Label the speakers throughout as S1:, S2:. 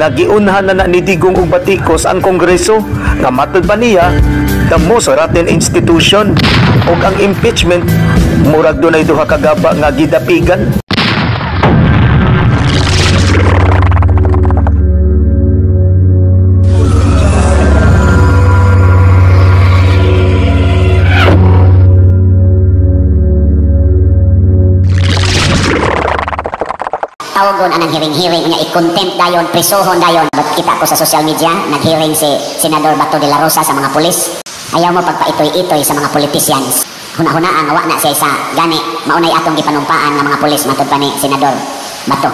S1: nga giunhan na ni Digong ug batikos ang Kongreso nga matud pa niya the most rotten institution ug ang impeachment murag dunay duha ka gaba nga gidapigan.
S2: Tawagon anang hearing nga i-contempt dayon, prisohon dayon. Ba't kita ko sa social media, nag-hearing si Senador Bato de la Rosa sa mga pulis. Ayaw mo pagpaitoy-itoy sa mga politicians. Huna-hunaan, awa na siya sa gani. Maunay atong gipanumpaan ng mga pulis, matod pa ni Senador Bato.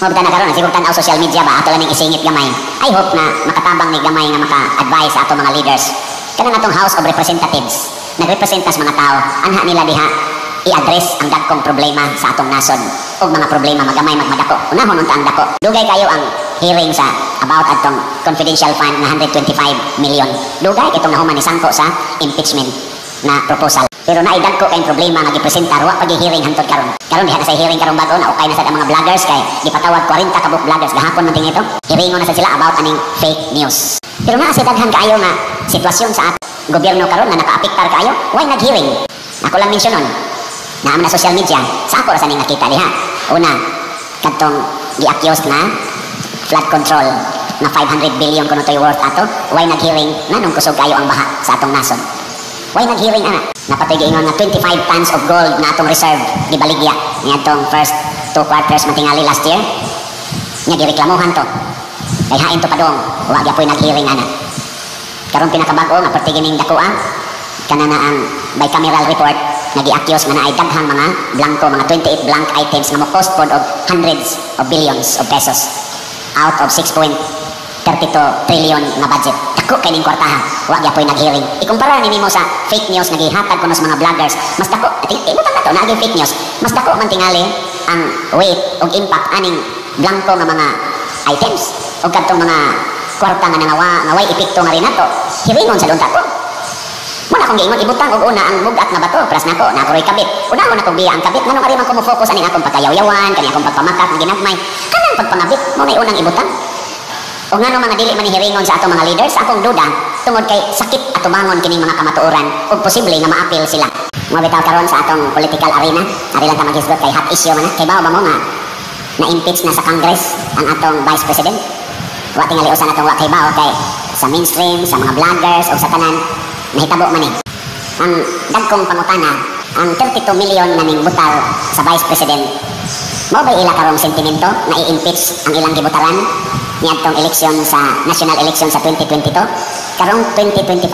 S2: Mabita na karon, siguro tanaw social media ba, ato lang isingit gamay. I hope na makatabang ni gamay nga maka-advise sa ato mga leaders. Kanang atong House of Representatives, nagrepresentas mga tao, anha nila diha i-address ang dagkong problema sa atong nasod o mga problema magamay magmadako. Unahon unta ang dako. Dugay kayo ang hearing sa about atong confidential fund na 125 million. Dugay itong nahuman ni Sangko sa impeachment na proposal. Pero naidagko kayong problema nga gipresenta wa pag-hearing hantod karon. Karon diha na sa hearing karon bago na okay na sa mga vloggers kay gipatawag 40 ka book vloggers gahapon man tingito. Hearingon na sa sila about aning fake news. Pero naa sa daghan kaayo nga sitwasyon sa atong gobyerno karon nga nakaapektar kaayo, why nag-hearing? Ako lang mensyonon. Naam na social media, sa ako rasaning nakita diha. Una, katong gi-accuse na flood control na 500 billion kuno to'y worth ato. Why nag-hearing? Nanong kusog kayo ang baha sa atong nasod. Why nag-hearing ana? Napatoy giingon nga 25 tons of gold na atong reserve gibaligya ni atong first 2 quarters matingali last year. Nya gireklamuhan to. Kay hain to padong, wa gyapon nag-hearing ana. Karon pinakabag-o nga perti gining dakuha kanana ang bicameral report nagi-accuse nga naay daghang mga blanco, mga 28 blank items nga mo-cost pod og hundreds of billions of pesos out of 6.32 trillion nga budget. Dako kay ning kwartaha, wa gyapon nag-hearing. Ikumpara ni nimo sa fake news nga gihatag kuno sa mga vloggers, mas dako ibutan nato na fake news. Mas dako man tingali ang weight ug impact aning blanco nga mga items ug kadtong mga kwarta nga nga way epekto nga rin nato. Hearingon sa lunta ko. Muna akong giingon ibutang og una ang mugat nga bato pras nako na ako'y kabit. Una ko na kong biya ang kabit nganong ari man ko mo focus aning akong pagkayaw-yawan kani akong pagpamakat nga ginagmay kanang pagpangabit mo na unang ibutang. O ngano mga dili man hiringon sa atong mga leaders akong duda tungod kay sakit atubangon kining mga kamatuoran ug posible nga maapil sila. Mabitaw karon sa atong political arena ari lang ta maghisgot kay hot issue man kay bawo ba mo nga na-impeach na sa Congress ang atong Vice President. Wa tingali usan atong wa kay bawo kay sa mainstream sa mga vloggers o sa tanan nahitabo man ang dagkong pangutana ang 32 million na ning butal sa Vice President mao ba ila karong sentimento na i-impeach ang ilang gibutaran niadtong eleksyon sa national election sa 2022 karong 2025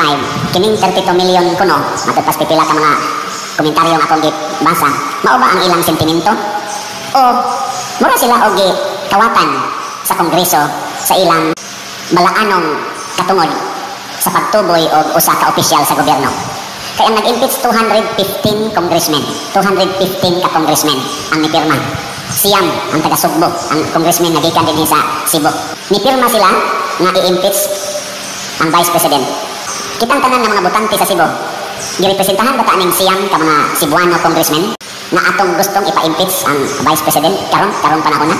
S2: kining 32 million kuno matagpas pipila ka mga komentaryo nga akong gibasa mao ba ang ilang sentimento o mura sila og kawatan sa Kongreso sa ilang balaanong katungod sa pagtuboy o usa ka opisyal sa gobyerno. Kaya ang nag-impeach 215 congressmen, 215 ka congressmen ang nipirma. Siyam ang taga Sugbo, ang congressmen na gikan din sa Cebu. Nipirma sila nga i-impeach ang Vice President. Kitang tanan ng mga botante sa Cebu. Girepresentahan ba ta ning siyam ka mga Cebuano congressmen na atong gustong ipa-impeach ang Vice President karong panahon na?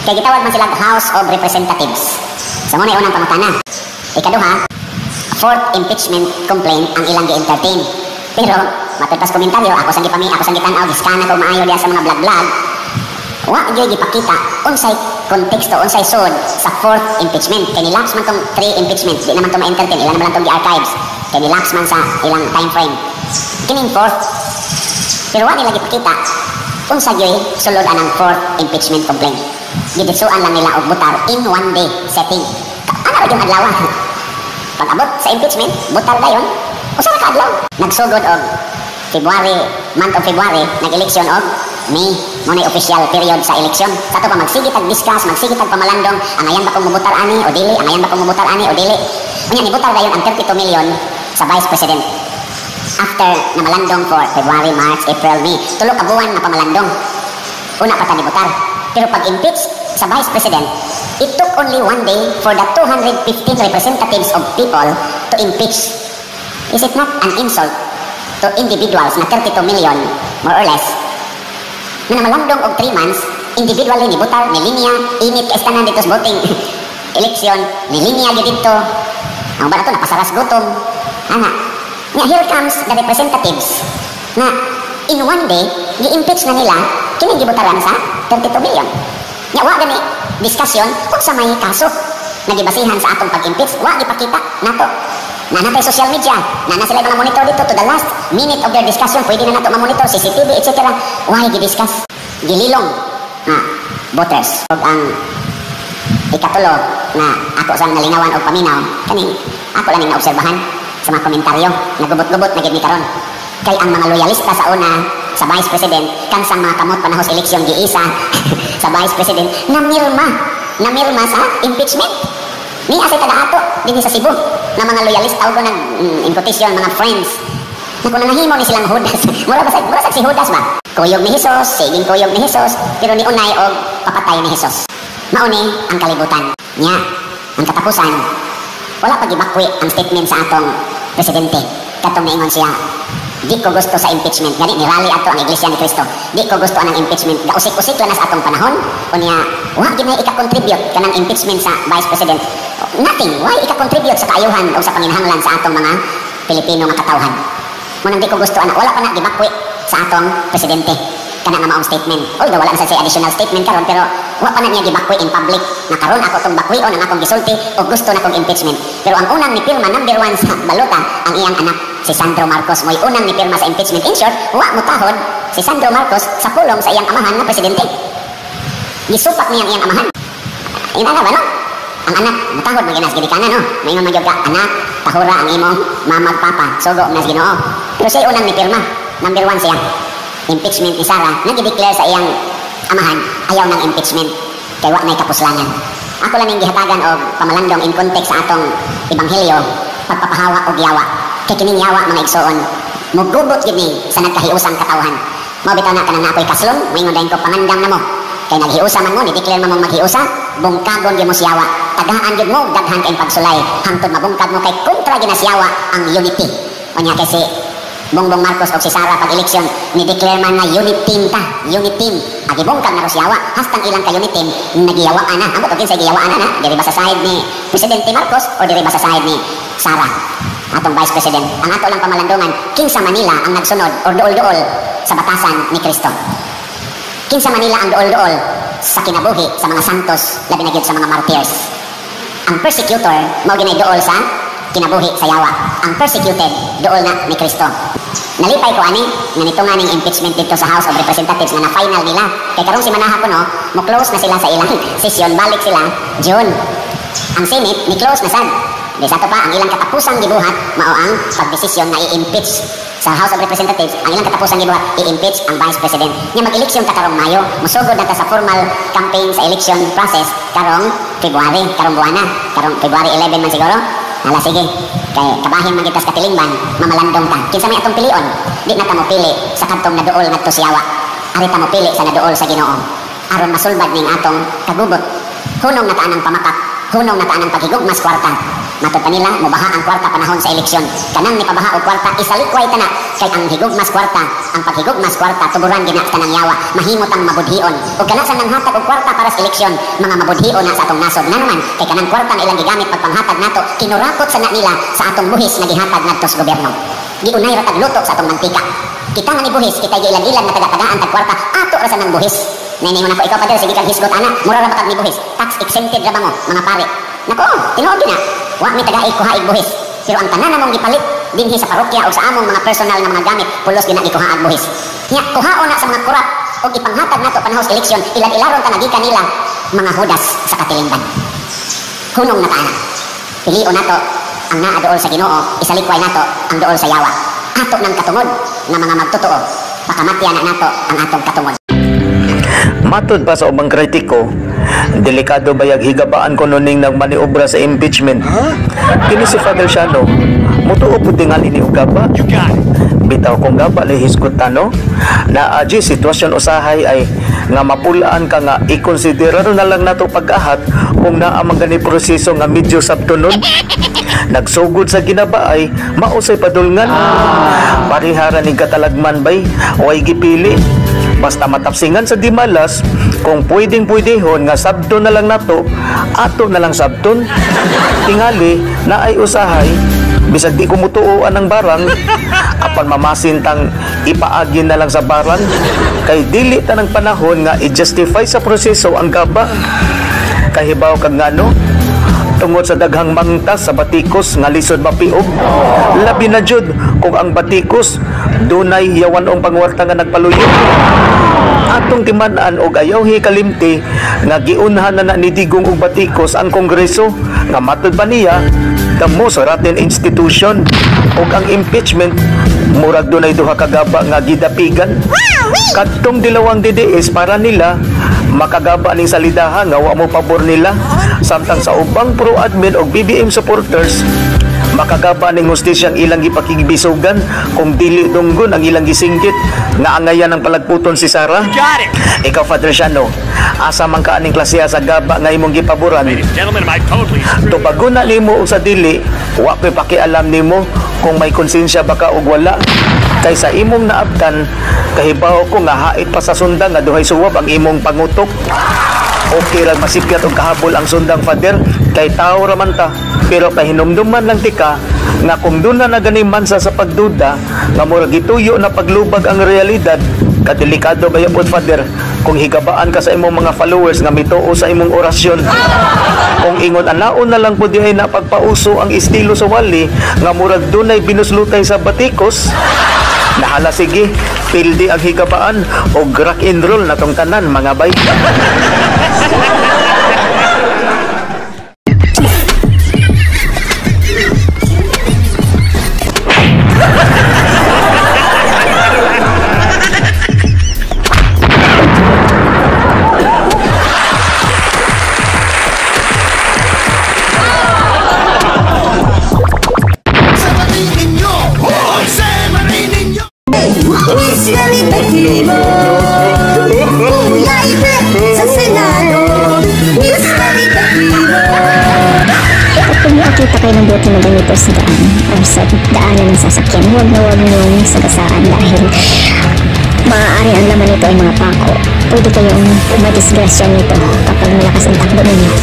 S2: Kaya gitawag man sila House of Representatives. Sa muna unang pangutana. Ikaduha, fourth impeachment complaint ang ilang gi-entertain. Pero matagpas komentaryo ako sang gitanaw giskana ko maayo diha sa mga vlog wa gyud gipakita unsay konteksto unsay sud sa fourth impeachment kay nilaps man tong 3 impeachment di naman to ma-entertain ilan naman lang tong gi-archives kay nilaps man sa ilang time frame kining fourth pero wa nila gipakita unsa gyud sulod anang fourth impeachment complaint giditsuan lang nila og butar in one day setting ana ra gyud adlaw. Pag-abot sa impeachment, butal dayon, usa ka adlaw. Nagsugod og month of February, nag-eleksyon og May, muna official period sa eleksyon. Sa ito pa, magsigit ag-discuss, magsigit ag-pamalandong, ang ayan ba kung mabutar ani o dili, ang ayan ba kung mabutar ani o dili. Unya, nibutar dayon ang 32 million sa Vice President. After na malandong for February, March, April, May, tulo ka buwan na pamalandong. Una pa ta nibutar. Pero pag-impeach sa Vice President, it took only one day for the 215 representatives of people to impeach. Is it not an insult to individuals na 32 million, more or less, na namalandong og 3 months, individually ni butar, ni linya, init, kaistanan dito sa voting. eleksyon, nilinya gyud dito. Ang ba na to napasaras gutom. Ana. Nya here comes the representatives na in one day gi-impeach na nila kining gibutaran sa 32 billion. Nya wa gani diskusyon kung sa may kaso nagibasihan sa atong pag-impeach, wa gipakita nato. Nanatay social media, nana sila mga monitor dito to the last minute of their discussion, pwede na nato ma-monitor CCTV etc. Why gi-discuss? Gililong na voters. Og ang ikatulo na ako sa nalingawan og paminaw kaning ako lang naobserbahan sa mga komentaryo, nagubot-gubot na gid ni karon. Kay ang mga loyalista sa una sa Vice President kansang mga kamot panahos eleksyon giisa sa Vice President namirma sa impeachment. Ni asay taga-ato dinhi sa Cebu na mga loyalista og nang imputation mga friends. Na kung nangahimo ni silang Judas, mura sa si Judas ba? Kuyog ni Hesus, siging kuyog ni Hesus, pero ni unay og papatay ni Hesus. Mauni ang kalibutan. Nya, ang katapusan, wala pa gibakwi ang statement sa atong presidente. Katong niingon siya, di ko gusto sa impeachment. Gani ni rally ato ang Iglesia ni Cristo. Di ko gusto ang impeachment. Gausik-usik lang sa atong panahon. Unya, wa ginay ika-contribute kanang impeachment sa Vice President. Nothing. Why ika-contribute sa kaayuhan o sa panginahanglan sa atong mga Pilipino nga katawhan? Munang di ko gusto ana, wala pa na gibakwi sa atong presidente. Kana nga maong statement. Although wala na sa additional statement karon, pero wa pa na niya gibakwi in public na karon ako tong bakwion ang akong gisulti o gusto na kong impeachment. Pero ang unang ni pirma number 1 sa balota ang iyang anak si Sandro Marcos. Mo'y unang ni pirma sa impeachment. In short, wa mutahod si Sandro Marcos sa pulong sa iyang amahan na presidente. Gisupak niya ang iyang amahan. Ina na ba no? Ang anak mutahod maginas gid kana no. Mayon man gyud ka anak tahura ang imong mama ug papa. Sugo nas Ginoo. Pero siya unang ni pirma. Number 1 siya. Impeachment ni Sara, nag-declare sa iyang amahan, ayaw ng impeachment, kay wa may kapuslangan. Ako lang yung gihatagan o pamalandong in context sa atong ebanghelyo, pagpapahawa o yawa. Kay kining yawa mga igsoon, mugubot yun sa nagkahiusang katawhan. Mabitaw na ka na ako'y kaslon, may ngundahin ko pangandam na mo. Kay naghiusa man mo, ni-declare mo mong maghiusa, bungkagon yun mo siyawa. Tagaan yun mo, daghan kayong pagsulay. Hangtod mabungkag mo kay kontra ginasyawa ang unity. O niya kasi Bongbong Marcos o si Sara pag-eleksyon, ni-declare man na unit team ta, unit team. Agibongkag na Rosyawa, hastang ilang ka unit team, nagiyawaan na. Ang bukod sa giyawaan na, diri ba sa side ni Presidente Marcos o diri ba sa side ni Sara, atong Vice President. Ang ato lang pamalandungan, king sa Manila ang nagsunod o duol-duol sa batasan ni Kristo. King sa Manila ang duol-duol sa kinabuhi sa mga santos, labi na gyud sa mga martyrs. Ang persecutor, mao ginay duol sa kinabuhi sa yawa. Ang persecuted, dool na ni Kristo. Nalipay ko ani, nga nito nga ning impeachment dito sa House of Representatives nga na final nila. Kay karong si manaha ko no, mo close na sila sa ilang session, balik sila June. Ang Senate ni close na sad. Di sa to pa ang ilang katapusang gibuhat mao ang pagdesisyon na i-impeach sa House of Representatives. Ang ilang katapusang gibuhat i-impeach ang Vice President. Nya mag-eleksyon ta karong Mayo, musugod na ta sa formal campaign sa election process karong February, karong buwan na, karong February 11 man siguro. Hala sige, kay kabahin man kita sa katilingban, mamalandong ta. Kinsa may atong pilion, di na ta mo pili sa kantong naduol ngadto sa yawa. Ari ta mo pili sa naduol sa Ginoo. Aron masulbad ning atong kagubot. Hunong nataan ang pamakak, hunong nataan ang paghigugmas kwarta. Matod pa nila, mubaha ang kwarta panahon sa eleksyon. Kanang ni pabaha og kwarta, isalikway ta na. Kay ang higugmas kwarta, ang paghigugmas kwarta, tuburan gina ka ng yawa, mahimot ang mabudhion. O kanasan ng hatag og kwarta para sa eleksyon, mga mabudhion na sa atong nasod. Na naman, kay kanang kwarta ilang gigamit pagpanghatag nato, kinurakot sa na nila sa atong buhis na gihatag nato sa gobyerno. Di unay ratag luto sa atong mantika. Kita nga ni buhis, kita ilan-ilan na taga-tagaan tag kwarta, ato ra sa nang buhis. Naingon ako, ikaw pa sige kang hisgot ana, mura ra ba kag ni buhis? Tax exempted ra ba mo, mga pare? Nako, tinuod na. Wa mi tagaig kuhaig buhis. Pero ang tanan namong gipalit dinhi sa parokya o sa among mga personal na mga gamit, pulos gina gikuhaag buhis. Nya kuhaon na sa mga kurap o ipanghatag nato panahos eleksyon, ilan-ilaron ta nagikan nila mga hudas sa katilingban. Hunong na taana. Pilion nato ang naa dool sa Ginoo, isalikway nato ang dool sa yawa. Ato nang katungod nga mga magtotoo, pakamatyan na nato ang atong katungod.
S1: Matod pa sa ubang kritiko, delikado bayag higabaan ko nuning nagmaniobra sa impeachment. Kini si Father Shano, mutuo po tingal ini ugaba. Bitaw kong gaba lehiskutano na aji sitwasyon usahay ay nga mapulaan ka nga ikonsiderar na lang nato pag-ahat kung naa man gani proseso nga medyo sabtunon. Nagsugod sa ginaba ay mausay padulngan. Parihara ni katalagman bay, way gipili. Basta matapsingan sa dimalas, Kung pwedeng-pwedehon nga sabton na lang nato, ato na lang sabton. Tingali na ay usahay, bisag di kumutuoan ng barang, apan mamasintang ipaagin na lang sa barang, kay dili tanang panahon nga i-justify sa proseso ang gaba. Kahibaw kag ngano, tungod sa daghang mangtas sa batikos nga lisod mapiog, labi na jud kung ang batikos dunay yawanong pangwarta nga nagpaluyo. Atong timan-an og ayaw hikalimti nga giunhan na ni Digong og batikos ang Kongreso nga matud ba niya the most rotten institution, og ang impeachment murag dunay duha ka gaba nga gidapigan. Kadtong dilawang DDS para nila makagaba ning salidahan nga wa mo pabor nila, samtang sa ubang pro-admin og BBM supporters makagaba ning hustisyang ilang gipakigibisugan kung dili dunggon ang ilang gisinggit nga angayan ng palagputon si Sara. Ikaw, Father Shano, asa man ka aning klase sa gaba nga imong gipaboran? Tubagon na nimo og sa dili, wa pa pakialam nimo kung may konsensya baka og wala. Kaysa imong naabtan, kahibaw ko nga hait pa sa sundang nga duhay suwab ang imong pangutok. Okay lang masipyat og kahabol ang sundang, Father, kay tao raman ta, pero pahinumduman lang tika nga kung doon na nagani mansa sa pagduda nga murag gituyo na paglubag ang realidad, kadelikado ba yapon, Father, kung higabaan ka sa imong mga followers nga mituo sa imong orasyon. Kung ingon anaon na lang po dihay na pagpauso ang estilo sa wali nga murag dunay binuslutay sa batikos, nahala sige, pildi ang higabaan o rock and roll na tong tanan, mga bay.
S3: Kung makita kayo ng buti na ganito sa daan o sa daanan ng sasakyan, huwag na huwag niyong sagasaan dahil maaari ang laman nito ay mga pako. Pwede kayong madisgrasya nito kapag malakas ang takbo ninyo.